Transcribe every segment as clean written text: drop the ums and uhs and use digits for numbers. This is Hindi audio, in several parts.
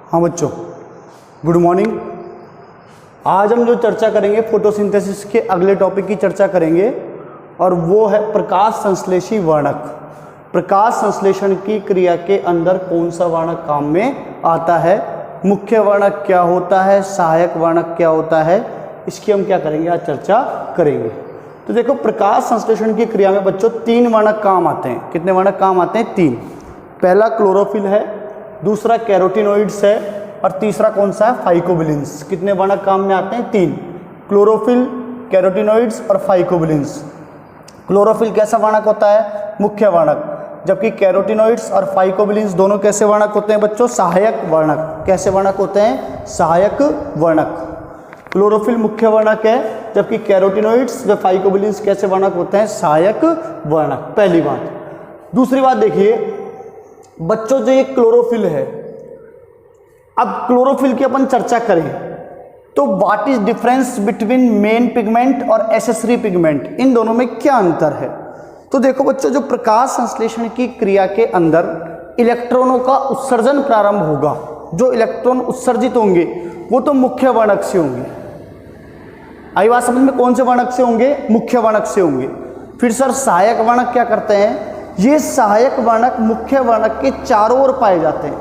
हाँ बच्चों, गुड मॉर्निंग। आज हम जो चर्चा करेंगे फोटोसिंथेसिस के अगले टॉपिक की चर्चा करेंगे और वो है प्रकाश संश्लेषी वर्णक। प्रकाश संश्लेषण की क्रिया के अंदर कौन सा वर्णक काम में आता है, मुख्य वर्णक क्या होता है, सहायक वर्णक क्या होता है, इसकी हम क्या करेंगे, आज चर्चा करेंगे। तो देखो, प्रकाश संश्लेषण की क्रिया में बच्चों 3 वर्णक काम आते हैं। कितने वर्णक काम आते हैं? 3। पहला क्लोरोफिल है, दूसरा कैरोटिनोइड्स है और तीसरा कौन सा है? फाइकोबिलिन्स। कितने वर्णक काम में आते हैं? 3। क्लोरोफिल, कैरोटिनोइड्स और फाइकोबिलिन्स। क्लोरोफिल कैसा वर्णक होता है? मुख्य वर्णक। जबकि कैरोटिनोइड्स और फाइकोबिलिन्स दोनों कैसे वर्णक होते हैं बच्चों? सहायक वर्णक। कैसे वर्णक होते हैं? सहायक वर्णक। क्लोरोफिल मुख्य वर्णक है, जबकि कैरोटिनोइड्स व फाइकोबिलिन्स कैसे वर्णक होते हैं? सहायक वर्णक। पहली बात। दूसरी बात देखिए बच्चों, जो ये क्लोरोफिल है, अब क्लोरोफिल की अपन चर्चा करें तो what is difference between main pigment और एसेसरी पिगमेंट, इन दोनों में क्या अंतर है? तो देखो बच्चों, जो प्रकाश संश्लेषण की क्रिया के अंदर इलेक्ट्रॉनों का उत्सर्जन प्रारंभ होगा, जो इलेक्ट्रॉन उत्सर्जित होंगे वो तो मुख्य वर्णक से होंगे। आई बात समझ में? कौन से वर्णक से होंगे? मुख्य वर्णक से होंगे। फिर सर सहायक वर्णक क्या करते हैं? ये सहायक वर्णक मुख्य वर्णक के चारों ओर पाए जाते हैं।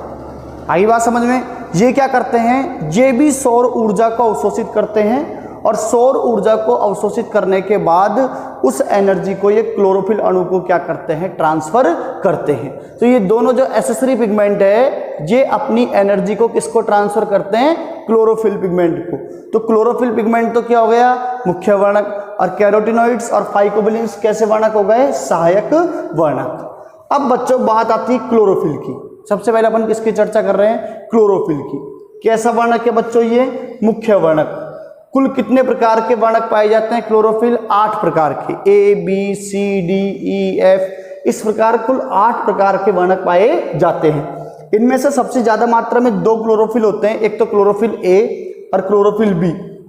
आई बात समझ में? ये क्या करते हैं? ये भी सौर ऊर्जा को अवशोषित करते हैं और सौर ऊर्जा को अवशोषित करने के बाद उस एनर्जी को ये क्लोरोफिल अणु को क्या करते हैं? ट्रांसफर करते हैं। तो ये दोनों जो एसेसरी पिगमेंट है, ये अपनी एनर्जी को किसको ट्रांसफर करते हैं? क्लोरोफिल पिगमेंट को। तो क्लोरोफिल पिगमेंट तो क्या हो गया? मुख्य वर्णक। और कैरोटिनोइड्स और फाइकोबिलिन्स कैसे वर्णक हो गए? सहायक वर्णक। अब बच्चों बात आती है क्लोरोफिल की। सबसे पहले अपन किसकी चर्चा कर रहे हैं? क्लोरोफिल की। कैसा वर्णक है बच्चों? ये मुख्य वर्णक। कुल कितने प्रकार के वर्णक पाए जाते हैं क्लोरोफिल? 8 प्रकार के। A, B, C, D, E, F, इस प्रकार कुल 8 प्रकार के वर्णक पाए जाते हैं। इनमें से सबसे ज्यादा मात्रा में 2 क्लोरोफिल होते हैं, एक तो क्लोरोफिल A और क्लोरोफिल B।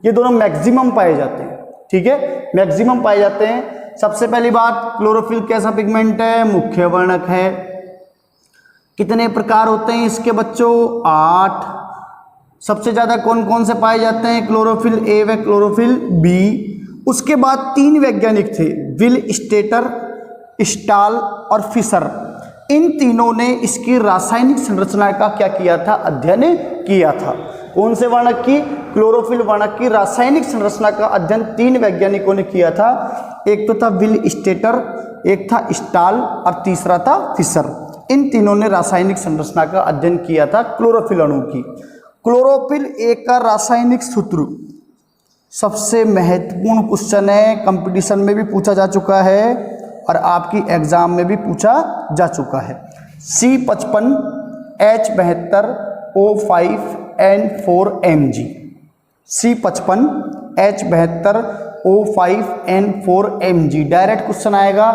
ये दोनों मैक्सिमम पाए जाते हैं, ठीक है, मैक्सिमम पाए जाते हैं। सबसे पहली बात, क्लोरोफिल कैसा पिगमेंट है? मुख्य वर्णक है। कितने प्रकार होते हैं इसके बच्चों? 8। सबसे ज्यादा कौन कौन से पाए जाते हैं? क्लोरोफिल A व क्लोरोफिल B। उसके बाद 3 वैज्ञानिक थे, विल स्टेटर, स्टाल और फिशर। इन तीनों ने इसकी रासायनिक संरचना का क्या किया था? अध्ययन किया था। कौन से वर्णक की? क्लोरोफिल वर्णक की रासायनिक संरचना का अध्ययन 3 वैज्ञानिकों ने किया था। एक तो था विल स्टेटर, एक था स्टाल और तीसरा था फिशर। इन तीनों ने रासायनिक संरचना का अध्ययन किया था क्लोरोफिल अणु की। क्लोरोफिल A का रासायनिक सूत्र सबसे महत्वपूर्ण क्वेश्चन है, कंपटीशन में भी पूछा जा चुका है और आपकी एग्जाम में भी पूछा जा चुका है। C55H72O5N4Mg। C55H72O5N4Mg डायरेक्ट क्वेश्चन आएगा।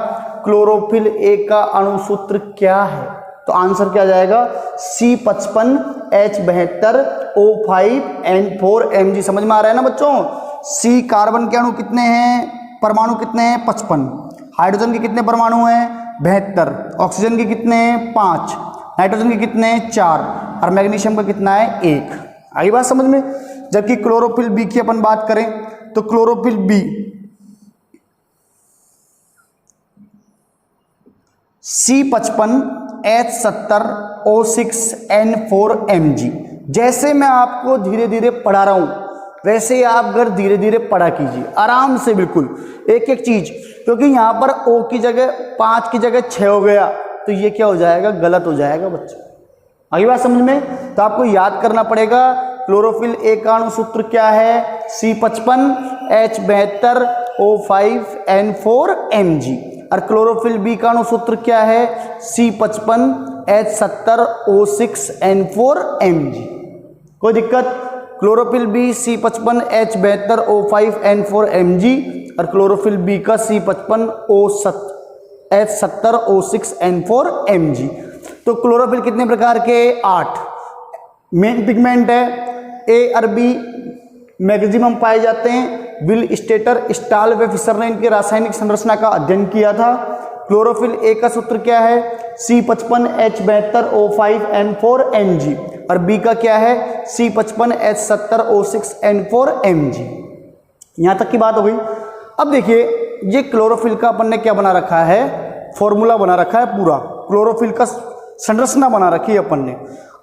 क्लोरोफिल A का अणु सूत्र क्या है? तो आंसर क्या जाएगा? C55H72O5N4Mg। समझ में आ रहा है ना बच्चों? C कार्बन के अणु कितने हैं? परमाणु कितने हैं? 55। हाइड्रोजन के कितने परमाणु हैं? 72। ऑक्सीजन के कितने हैं? 5। नाइट्रोजन के कितने हैं? 4। और मैग्नीशियम का कितना है? 1। आई बात समझ में? जबकि क्लोरोफिल B की अपन बात करें तो क्लोरोफिल B C55H70O6N4Mg। जैसे मैं आपको धीरे धीरे पढ़ा रहा हूं वैसे ही आप घर धीरे धीरे पढ़ा कीजिए, आराम से, बिल्कुल एक एक चीज। क्योंकि यहां पर O की जगह 5 की जगह 6 हो गया तो ये क्या हो जाएगा? गलत हो जाएगा बच्चों। अगली बात समझ में? तो आपको याद करना पड़ेगा क्लोरोफिल A का अणु सूत्र क्या है? C55H72O5N4Mg। और क्लोरोफिल B का अणु सूत्र क्या है? C55H70O6N4Mg। कोई दिक्कत? क्लोरोफिल B C55H72O5N4Mg और क्लोरोफिल B का C55H70O6N4Mg। तो क्लोरोफिल कितने प्रकार के? 8। मेन पिगमेंट है, A और B मैक्सिमम पाए जाते हैं। विल स्टेटर, स्टाल व फिशर ने इनकी रासायनिक संरचना का अध्ययन किया था। क्लोरोफिल A का सूत्र क्या है? C55H72O5N4Mg। और बी का क्या है C55H70O6N4Mg। यहां तक की बात हो गई। अब देखिए ये क्लोरोफिल का अपन ने क्या बना रखा है, फॉर्मूला बना रखा है, पूरा क्लोरोफिल का संरचना बना रखी है अपन ने।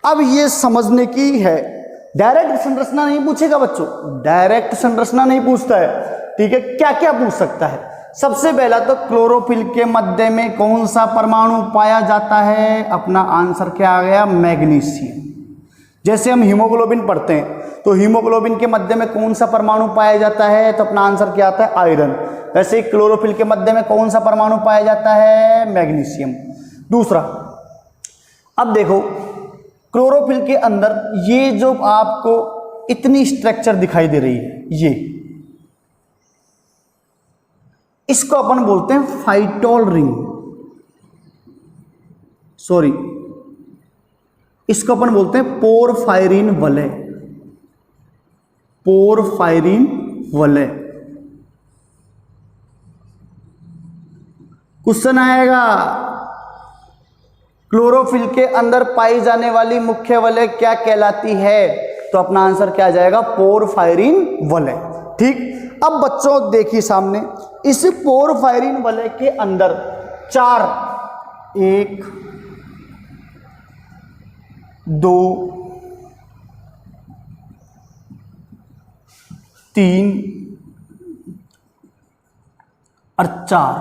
अब ये समझने की है, डायरेक्ट संरचना नहीं पूछेगा बच्चों, डायरेक्ट संरचना नहीं पूछता है, ठीक है। क्या क्या पूछ सकता है, सबसे पहला तो क्लोरोफिल के मध्य में कौन सा परमाणु पाया जाता है, अपना आंसर क्या आ गया, मैग्नीशियम। जैसे हम हीमोग्लोबिन पढ़ते हैं तो हीमोग्लोबिन के मध्य में कौन सा परमाणु पाया जाता है, तो अपना आंसर क्या आता है, आयरन। वैसे ही क्लोरोफिल के मध्य में कौन सा परमाणु पाया जाता है, मैग्नीशियम। दूसरा, अब देखो क्लोरोफिल के अंदर ये जो आपको इतनी स्ट्रक्चर दिखाई दे रही है, ये इसको अपन बोलते हैं फाइटोल रिंग, सॉरी इसको अपन बोलते हैं पोरफायरिन वलय, पोरफायरिन वलय। क्वेश्चन आएगा क्लोरोफिल के अंदर पाई जाने वाली मुख्य वलय क्या कहलाती है, तो अपना आंसर क्या आ जाएगा, पोरफायरिन वलय। ठीक। अब बच्चों देखिए सामने इस पोरफायरिन वलय के अंदर 4, 1 2 3 और 4,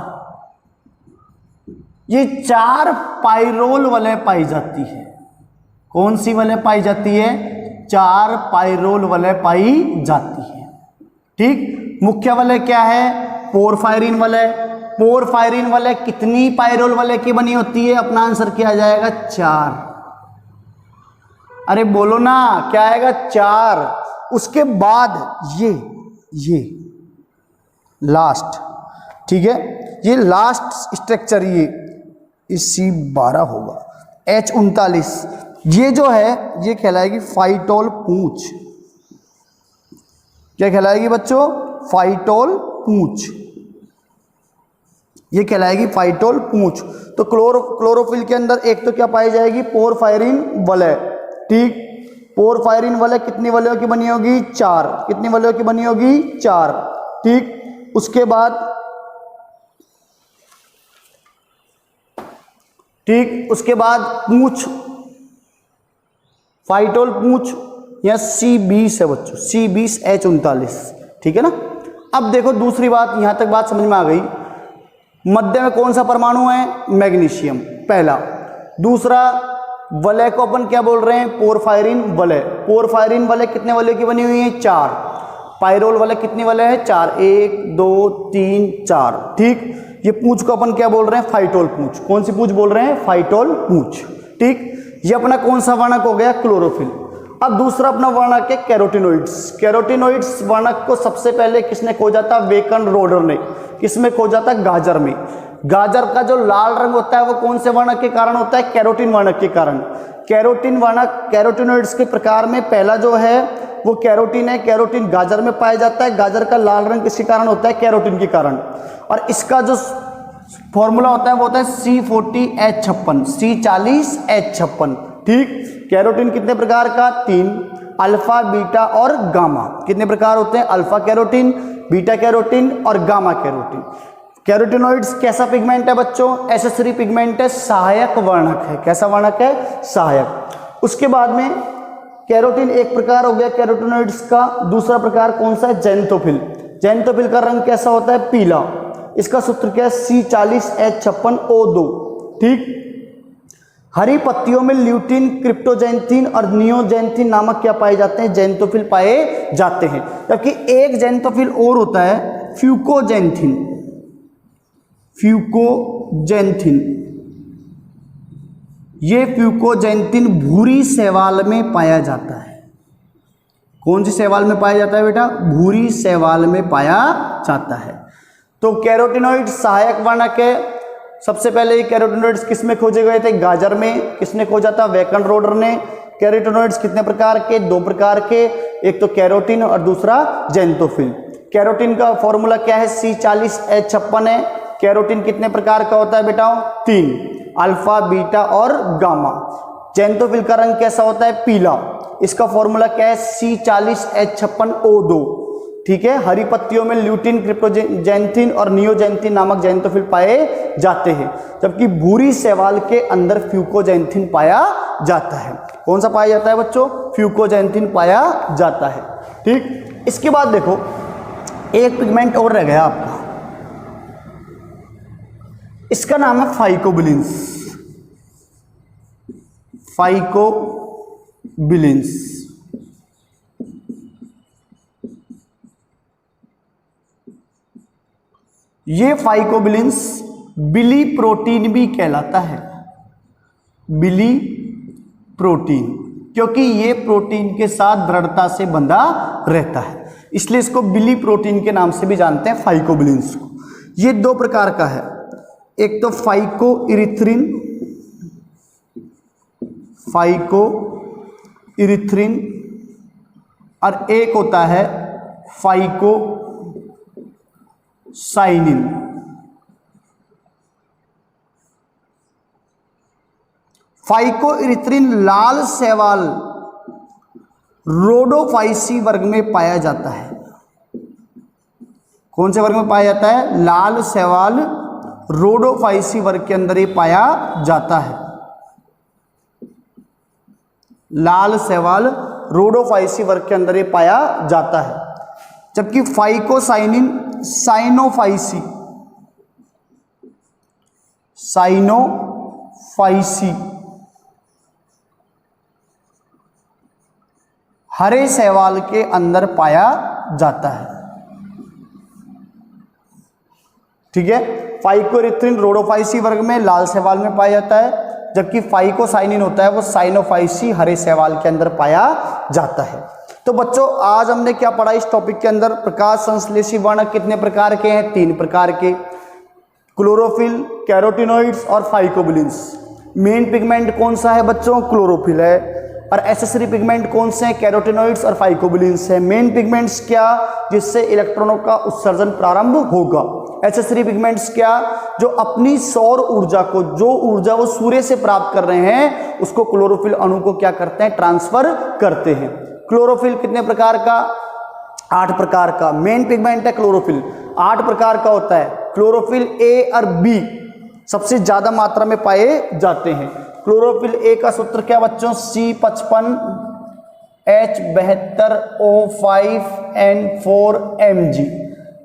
ये 4 पाइरोल वलय पाई जाती है। कौन सी वलय पाई जाती है, 4 पाइरोल वलय पाई जाती है। ठीक। मुख्य वलय क्या है, पोरफायरिन वलय। पोरफायरिन वलय कितनी पाइरोल वलय की बनी होती है, अपना आंसर क्या आ जाएगा, 4। अरे बोलो ना क्या आएगा, 4। उसके बाद ये लास्ट, ठीक है, ये लास्ट स्ट्रक्चर ये C12 होगा, H39, ये जो है ये कहलाएगी फाइटोल पूंछ। क्या कहलाएगी बच्चों, फाइटोल पूंछ, ये कहलाएगी फाइटोल पूंछ। तो क्लोरोफिल के अंदर एक तो क्या पाई जाएगी, पोरफायरिन वलय। ठीक। पोरफायरिन वलय कितनी वलयों की बनी होगी, 4। कितनी वलयों की बनी होगी, 4। ठीक। उसके बाद पूंछ, फाइटोल पूंछ या C20 है बच्चों, C20H39। ठीक है ना। अब देखो दूसरी बात, यहां तक बात समझ में आ गई। मध्य में कौन सा परमाणु है, मैग्नीशियम, पहला। दूसरा, वलय को अपन क्या बोल रहे हैं, पोरफायरिन वलय। पोरफायरिन वलय कितने वलय की बनी हुई है, 4। पाइरोल वलय कितनी वलय है, 4, 1 2 3 4। ठीक। ये पूंछ को अपन क्या बोल रहे हैं, फाइटोल पूंछ। कौन सी पूंछ बोल रहे हैं, फाइटोल पूंछ। ठीक। ये अपना कौन सा वर्णक हो गया, क्लोरोफिल। अब दूसरा अपना वर्णक है कैरोटिनोइड्स। कैरोटिनोइड्स वर्णक को सबसे पहले किसने खोजा था, वेकन रोडर ने। किसमें खोजा था, गाजर में। गाजर का जो लाल रंग होता है वो कौन से वर्णक के कारण होता है, कैरोटीन वर्णक के कारण। कैरोटीन वर्णक कैरोटिनोइड्स के प्रकार में पहला जो है वो कैरोटीन है। कैरोटीन गाजर में पाया जाता है। गाजर का लाल रंग किसके कारण होता है, कैरोटीन के कारण। और इसका जो फॉर्मूला होता है वो होता है C40H56, C40H56। ठीक। कैरोटीन कितने प्रकार का, 3, अल्फा, बीटा और गामा। कितने प्रकार होते हैं, अल्फा कैरोटीन, बीटा कैरोटीन और गामा कैरोटीन। कैरोटिनोइड्स कैसा पिगमेंट है बच्चों, एसेसरी पिगमेंट है, सहायक वर्णक है। कैसा वर्णक है, सहायक। उसके बाद में कैरोटीन एक प्रकार हो गया कैरोटिनोइड्स का। दूसरा प्रकार कौन सा है, जेंथोफिल। जेंथोफिल का रंग कैसा होता है, पीला। इसका सूत्र क्या है, C40H56O2। ठीक। हरी पत्तियों में ल्यूटीन, क्रिप्टोजेंथिन और नियोजेंथिन नामक क्या पाए जाते हैं, जेंथोफिल पाए जाते हैं। जबकि एक जेंथोफिल और होता है फ्यूकोजेंथिन। फ्यूकोजेंथिन, ये फ्यूकोजेंथिन भूरी शैवाल में पाया जाता है। कौन सी शैवाल में पाया जाता है बेटा, भूरी शैवाल में पाया जाता है। तो कैरोटिनोइड सहायक वर्णक है। सबसे पहले ये कैरोटिनोइड्स किस में खोजे गए थे, गाजर में। किसने खोजा था, वेकन रोडर ने। कैरोटिनोइड्स कितने प्रकार के, 2 प्रकार के, एक तो कैरोटीन और दूसरा जेंथोफिल। कैरोटीन का फॉर्मूला क्या है, C40H56 है। कैरोटीन कितने प्रकार का होता है बेटा, 3, अल्फा, बीटा और गामा। जैंतोफिल का रंग कैसा होता है? पीला। इसका फॉर्मूला क्या है? C40H56O2। ठीक है, हरी पत्तियों में ल्यूटिन, क्रिप्टोजैंथिन और नियोजैंथिन नामक जैंतोफिल पाए जाते हैं, जबकि भूरी शैवाल के अंदर फ्यूकोजैंथिन पाया जाता है। कौन सा पाया जाता है बच्चों? फ्यूकोजैंथिन पाया जाता है। ठीक, इसके बाद देखो एक पिगमेंट और रह गया आपका, इसका नाम है फाइकोबिलिन्स। फाइकोबिलिन्स ये फाइकोबिलिन्स बिली प्रोटीन भी कहलाता है। बिली प्रोटीन, क्योंकि ये प्रोटीन के साथ दृढ़ता से बंधा रहता है, इसलिए इसको बिली प्रोटीन के नाम से भी जानते हैं, फाइकोबिलिन्स को। ये दो प्रकार का है, एक तो फाइकोइरिथ्रिन, फाइकोइरिथ्रिन, और एक होता है फाइकोसाइनिन। फाइकोइरिथ्रिन लाल शैवाल रोडोफाइसी वर्ग में पाया जाता है। कौन से वर्ग में पाया जाता है? लाल शैवाल रोडोफाइसी वर्ग के अंदर ही पाया जाता है। लाल शैवाल रोडोफाइसी वर्ग के अंदर ही पाया जाता है, जबकि फाइकोसाइनिन साइनोफाइसी, साइनोफाइसी हरे शैवाल के अंदर पाया जाता है। ठीक है, फाइकोइरिथ्रिन रोडोफाइसी वर्ग में लाल शैवाल में पाया जाता है, जबकि फाइकोसाइनिन होता है वो साइनोफाइसी हरे शैवाल के अंदर पाया जाता है। तो बच्चों आज हमने क्या पढ़ा इस टॉपिक के अंदर? प्रकाश संश्लेषी वर्णक कितने प्रकार के हैं? 3 प्रकार के, क्लोरोफिल, कैरोटिनोइड्स और फाइकोबिलिन्स। मेन पिगमेंट कौन सा है बच्चों? क्लोरोफिल है। और एसेसरी पिगमेंट कौन से हैं? कैरोटिनोइड्स और फाइकोबिलिन्स है। मेन पिगमेंट्स क्या? जिससे इलेक्ट्रॉनों का उत्सर्जन प्रारंभ होगा। एसेसरी पिगमेंट्स क्या? जो अपनी सौर ऊर्जा को, जो ऊर्जा वो सूर्य से प्राप्त कर रहे हैं, उसको क्लोरोफिल अणु को क्या करते हैं? ट्रांसफर करते हैं। क्लोरोफिल कितने प्रकार का? 8 प्रकार का। मेन पिगमेंट है क्लोरोफिल, 8 प्रकार का होता है। क्लोरोफिल ए और बी सबसे ज्यादा मात्रा में पाए जाते हैं। क्लोरोफिल ए का सूत्र क्या बच्चों? C55H12O5N4Mg।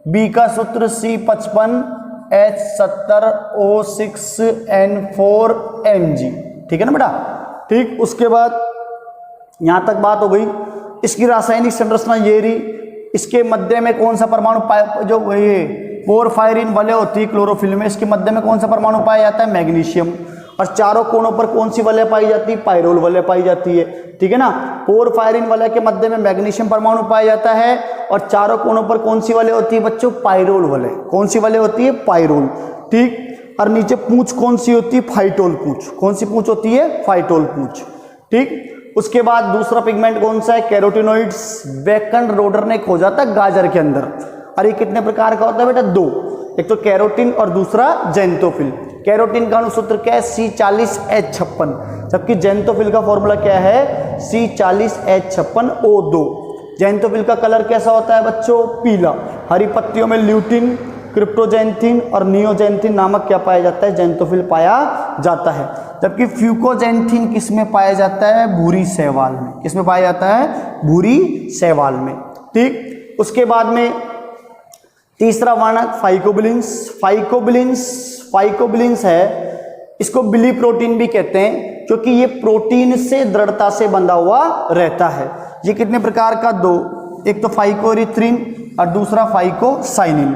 बी का सूत्र C55H17O6N4Mg। ठीक है ना बेटा? ठीक, उसके बाद यहां तक बात हो गई। इसकी रासायनिक संरचना ये रही। इसके मध्य में कौन सा परमाणु पाया? जो ये पोरफायरिन वलय होती है क्लोरोफिल में, इसके मध्य में कौन सा परमाणु पाया जाता है? मैग्नीशियम। और चारों कोनों पर कौन सी वलय पाई जाती है? पाइरोल वलय पाई जाती है। ठीक है ना? पोरफायरिन वलय के मध्य में मैग्नीशियम परमाणु पाया जाता है, और चारों कोनों पर कौन सी वलय होती है बच्चों? पाइरोल वलय। कौन सी वलय होती है? पाइरोल। ठीक, और नीचे पूंछ कौन सी होती है? फाइटोल पूंछ। कौन सी पूंछ होती है? फाइटोल पूंछ। ठीक, उसके बाद दूसरा पिगमेंट कौन सा है? कैरोटिनोइड्स। बेकन रोडर ने खोजा था गाजर के अंदर। और ये कितने प्रकार का होता है बेटा? 2, एक तो कैरोटीन और दूसरा जैंतोफिल। कैरोटीन का अनुसूत्र क्या है? C40H56, जबकि जैंतोफिल का फॉर्मूला क्या है? C40H56O2। जैंतोफिल का कलर कैसा होता है बच्चों? पीला। हरी पत्तियों में ल्यूटिन, क्रिप्टोजैंथिन और नियोजैंथिन नामक क्या पाया जाता है? जैंतोफिल पाया जाता है। जबकि फ्यूकोजैंथिन किस में पाया जाता है? भूरी शैवाल में। किस में पाया जाता है? भूरी शैवाल में। ठीक, उसके बाद में तीसरा वर्णक फाइकोबिलिन्स। फाइकोबिलिन्स है, इसको बिली प्रोटीन भी कहते हैं, क्योंकि ये प्रोटीन से दृढ़ता से बंधा हुआ रहता है। ये कितने प्रकार का? 2, एक तो फाइकोइरिथ्रिन और दूसरा फाइकोसाइनिन।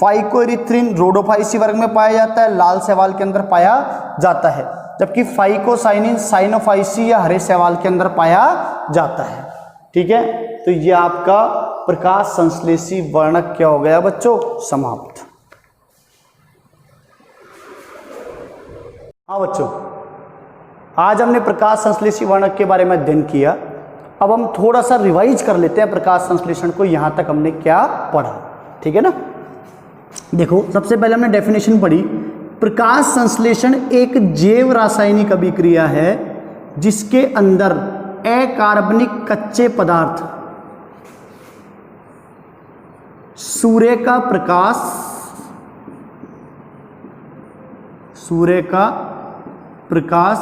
फाइकोइरिथ्रिन रोडोफाइसी वर्ग में पाया जाता है, लाल शैवाल के अंदर पाया जाता है, जबकि फाइकोसाइनिन साइनोफाइसी या हरे शैवाल के अंदर पाया जाता है। ठीक है, तो ये आपका प्रकाश संश्लेषी वर्णक क्या हो गया बच्चों? समाप्त। हाँ बच्चों, आज हमने प्रकाश संश्लेषी वर्णक के बारे में अध्ययन किया। अब हम थोड़ा सा रिवाइज कर लेते हैं प्रकाश संश्लेषण को, यहां तक हमने क्या पढ़ा। ठीक है ना? देखो, सबसे पहले हमने डेफिनेशन पढ़ी। प्रकाश संश्लेषण एक जैव रासायनिक अभिक्रिया है जिसके अंदर अकार्बनिक कच्चे पदार्थ सूर्य का प्रकाश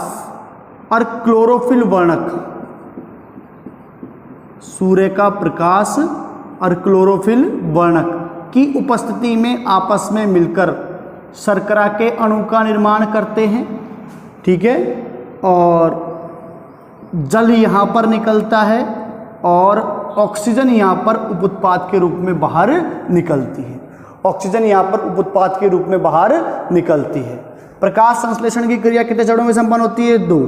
और क्लोरोफिल वर्णक, सूर्य का प्रकाश और क्लोरोफिल वर्णक की उपस्थिति में आपस में मिलकर शर्करा के अणु का निर्माण करते हैं। ठीक है, और जल यहाँ पर निकलता है और ऑक्सीजन यहाँ पर उप उत्पाद के रूप में बाहर निकलती है। ऑक्सीजन यहाँ पर उप उत्पाद के रूप में बाहर निकलती है। प्रकाश संश्लेषण की क्रिया कितने चरणों में संपन्न होती है? 2।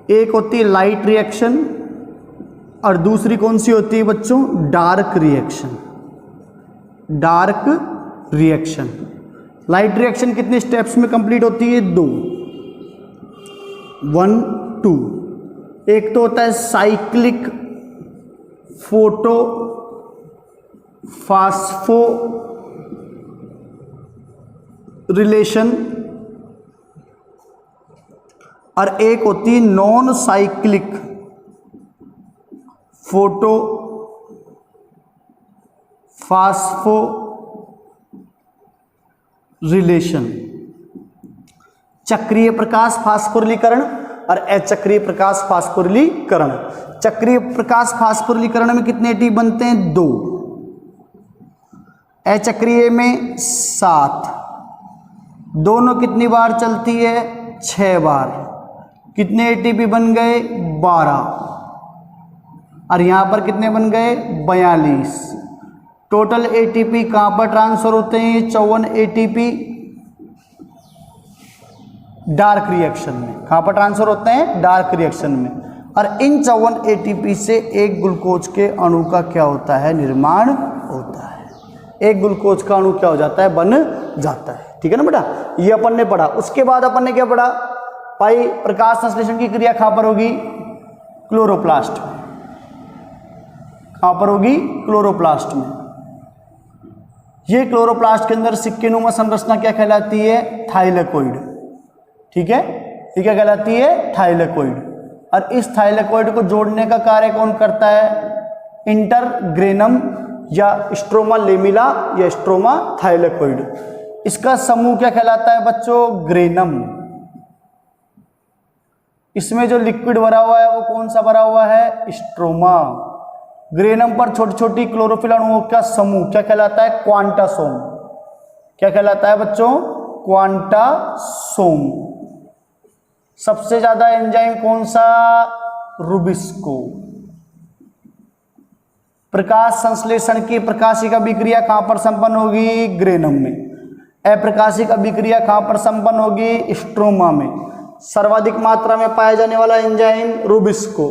एक होती है लाइट रिएक्शन और दूसरी कौन सी होती है बच्चों? Dark reaction. Dark reaction, light reaction कितने स्टेप्स में कंप्लीट होती है? 2, 1, 2। एक तो होता है साइक्लिक फोटो फास्फो रिलेशन और एक होती है non cyclic photo phospho relation. चक्रीय प्रकाश फास्फोरिलीकरण और अचक्रीय प्रकाश फास्फोरिलीकरण। चक्रीय प्रकाश फास्फोरिलीकरण में कितने एटीपी बनते हैं? 2। अचक्रीय में 7। दोनों कितनी बार चलती है? 6 बार। कितने एटीपी बन गए? 12। और यहां पर कितने बन गए? 42। टोटल एटीपी कहां पर ट्रांसफर होते हैं? 54 एटीपी डार्क रिएक्शन में। कहां पर ट्रांसफर होते हैं? डार्क रिएक्शन में। और इन 54 एटीपी से एक ग्लूकोज के अणु का क्या होता है? निर्माण होता है। एक ग्लूकोज का अणु क्या हो जाता है? बन जाता है। ठीक है ना बेटा, ये अपन ने पढ़ा। उसके बाद अपन ने क्या पढ़ा भाई? प्रकाश संश्लेषण की क्रिया कहां पर होगी? क्लोरोप्लास्ट में। कहां पर होगी? क्लोरोप्लास्ट में। ये क्लोरोप्लास्ट के अंदर सिक्केनुमा संरचना क्या कहलाती है? थाइलेकोइड। ठीक है, ये क्या कहलाती है? थाइलेकोइड। और इस थाइलेकोइड को जोड़ने का कार्य कौन करता है? इंटरग्रेनम या स्ट्रोमा लेमिला या स्ट्रोमा थाइलेकोइड। इसका समूह क्या कहलाता है बच्चों? ग्रेनम। इसमें जो लिक्विड भरा हुआ है वो कौन सा भरा हुआ है? स्ट्रोमा। ग्रेनम पर छोटी छोटी क्लोरोफिल अणुओं का समूह क्या कहलाता है? क्वांटासोम। क्या कहलाता है बच्चों? क्वांटासोम। सबसे ज्यादा एंजाइम कौन सा? रुबिस्को। प्रकाश संश्लेषण की प्रकाशिक अभिक्रिया कहां पर संपन्न होगी? ग्रेनम में। अप्रकाशिक अभिक्रिया कहां पर संपन्न होगी? स्ट्रोमा में। सर्वाधिक मात्रा में पाया जाने वाला एंजाइम रुबिस्को।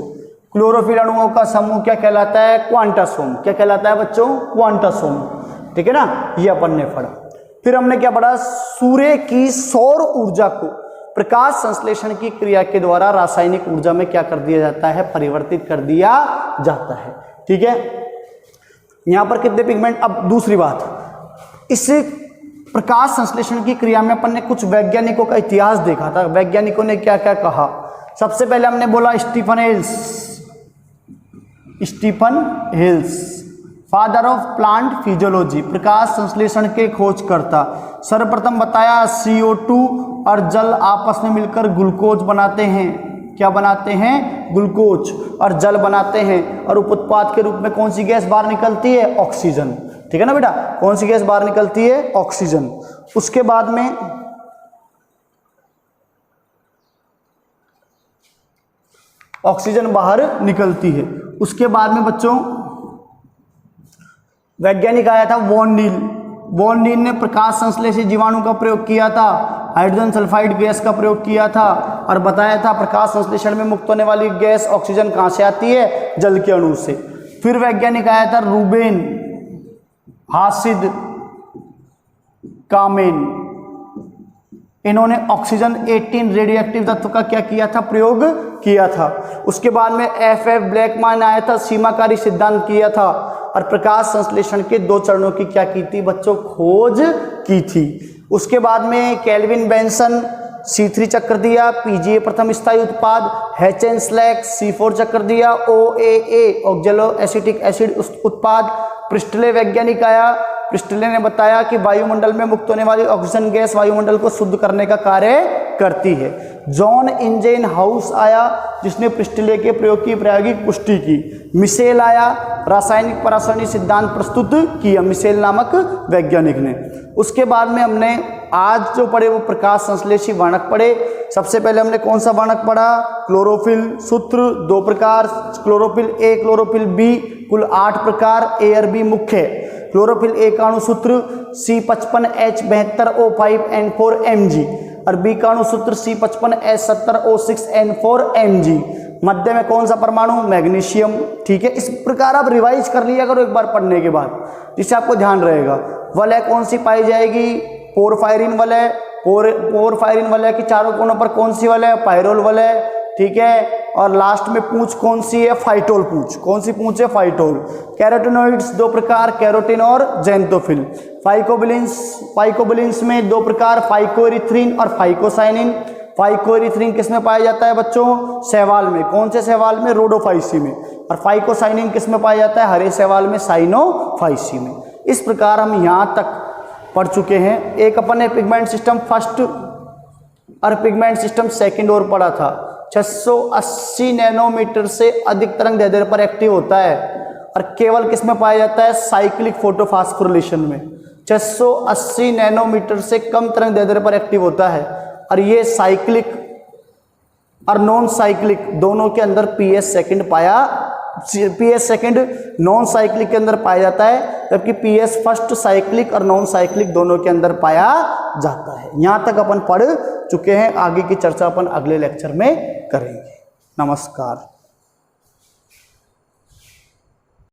क्लोरोफिल अणुओं का समूह क्या कहलाता है? क्वांटासोम। क्या कहलाता है बच्चों? क्वांटासोम। ठीक है ना, ये अपन ने पढ़ा। फिर हमने क्या पढ़ा? सूर्य की सौर ऊर्जा को प्रकाश संश्लेषण की क्रिया के द्वारा रासायनिक ऊर्जा में क्या कर दिया जाता है? परिवर्तित कर दिया जाता है। ठीक है, यहां पर कितने पिगमेंट? अब दूसरी बात, इस प्रकाश संश्लेषण की क्रिया में अपन ने कुछ वैज्ञानिकों का इतिहास देखा था। वैज्ञानिकों ने क्या क्या कहा? सबसे पहले हमने बोला Stephen Hales, father of plant physiology, प्रकाश संश्लेषण के खोजकर्ता। सर्वप्रथम बताया CO2 और जल आपस में मिलकर ग्लूकोज बनाते हैं। क्या बनाते हैं? ग्लूकोज और जल बनाते हैं। और उप उत्पाद के रूप में कौन सी गैस बाहर निकलती है? ऑक्सीजन। ठीक है ना बेटा, कौन सी गैस बाहर निकलती है? ऑक्सीजन। उसके बाद में ऑक्सीजन बाहर निकलती है। उसके बाद में बच्चों वैज्ञानिक आया था वॉन नील। वॉन नील ने प्रकाश संश्लेषी जीवाणु का प्रयोग किया था, हाइड्रोजन सल्फाइड गैस का प्रयोग किया था और बताया था प्रकाश संश्लेषण में मुक्त होने वाली गैस ऑक्सीजन कहां से आती है? जल के अणु से। फिर वैज्ञानिक आया था रूबेन हासिद कामेन। इन्होंने ऑक्सीजन 18 रेडियोएक्टिव तत्व का क्या किया था? प्रयोग किया था। उसके बाद में FF ब्लैकमैन आया था, सीमाकारी सिद्धांत किया था और प्रकाश संश्लेषण के 2 चरणों की क्या की थी बच्चों? खोज की थी। उसके बाद में केल्विन बेंसन C3 चक्र दिया, PGA प्रथम स्थायी उत्पाद, हेचेन स्लैग C4 चक्र दिया, OAA ऑक्जेलो एसिटिक एसिड उत्पाद। प्रिस्टले वैज्ञानिक आया, प्रिस्टले ने बताया कि वायुमंडल में मुक्त होने वाली ऑक्सीजन गैस वायुमंडल को शुद्ध करने का कार्य करती है। जॉन इंजेन हाउस आया जिसने प्रिस्टले के प्रयोग की प्रायोगिक पुष्टि की। मिशेल आया, रासायनिक परासरणी सिद्धांत प्रस्तुत किया मिशेल नामक वैज्ञानिक ने। उसके बाद में हमने आज जो पढ़े वो प्रकाश संश्लेषी वर्णक पढ़े। सबसे पहले हमने कौन सा वर्णक पढ़ा? क्लोरोफिल सूत्र 2 प्रकार, क्लोरोफिल ए क्लोरोफिल बी, कुल 8 प्रकार, ए और बी मुख्य। क्लोरोफिल ए का अणुसूत्र C55H72O5N4Mg और बी का अणुसूत्र C55H70O6N4Mg। मध्य में कौन सा परमाणु? मैग्नीशियम। ठीक है, इस प्रकार आप रिवाइज कर लिया करो एक बार पढ़ने के बाद, जिससे आपको ध्यान रहेगा। वलय कौन सी पाई जाएगी? पोरफायरिन वलय। पोरफायरिन वलय की चारों कोनों पर कौन सी वलय? पायरोल वलय। ठीक है, और लास्ट में पूंछ कौन सी है? फाइटोल पूंछ। कौन सी पूंछ है? फाइटोल। कैरोटिनोइड्स 2 प्रकार, कैरोटिन और जेंथोफिल। फाइकोबिलिन्स में 2 प्रकार, फाइकोएरिथ्रिन और फाइकोसाइनिन। फाइकोएरिथ्रिन किस में पाया जाता है बच्चों? शैवाल में। कौन से शैवाल में? रोडोफाइसी में। और फाइकोसाइनिन किस में पाया जाता है? हरे शैवाल में, साइनोफाइसी में। इस प्रकार हम यहाँ तक पढ़ चुके हैं। एक अपन ने पिगमेंट सिस्टम फर्स्ट और पिगमेंट सिस्टम सेकंड और पढ़ा था। 680 नैनोमीटर से अधिक तरंग दैर्ध्य पर एक्टिव होता है और केवल किस में पाया जाता है? साइक्लिक फोटोफॉस्फोरिलेशन में। 680 नैनोमीटर से कम तरंग दैर्ध्य पर एक्टिव होता है और ये साइक्लिक और नॉन साइक्लिक दोनों के अंदर पीएस सेकंड नॉन साइक्लिक के अंदर पाया जाता है, जबकि पीएस फर्स्ट साइक्लिक और नॉन साइक्लिक दोनों के अंदर पाया जाता है। यहाँ तक अपन पढ़ चुके हैं, आगे की चर्चा अपन अगले लेक्चर में करेंगे। नमस्कार।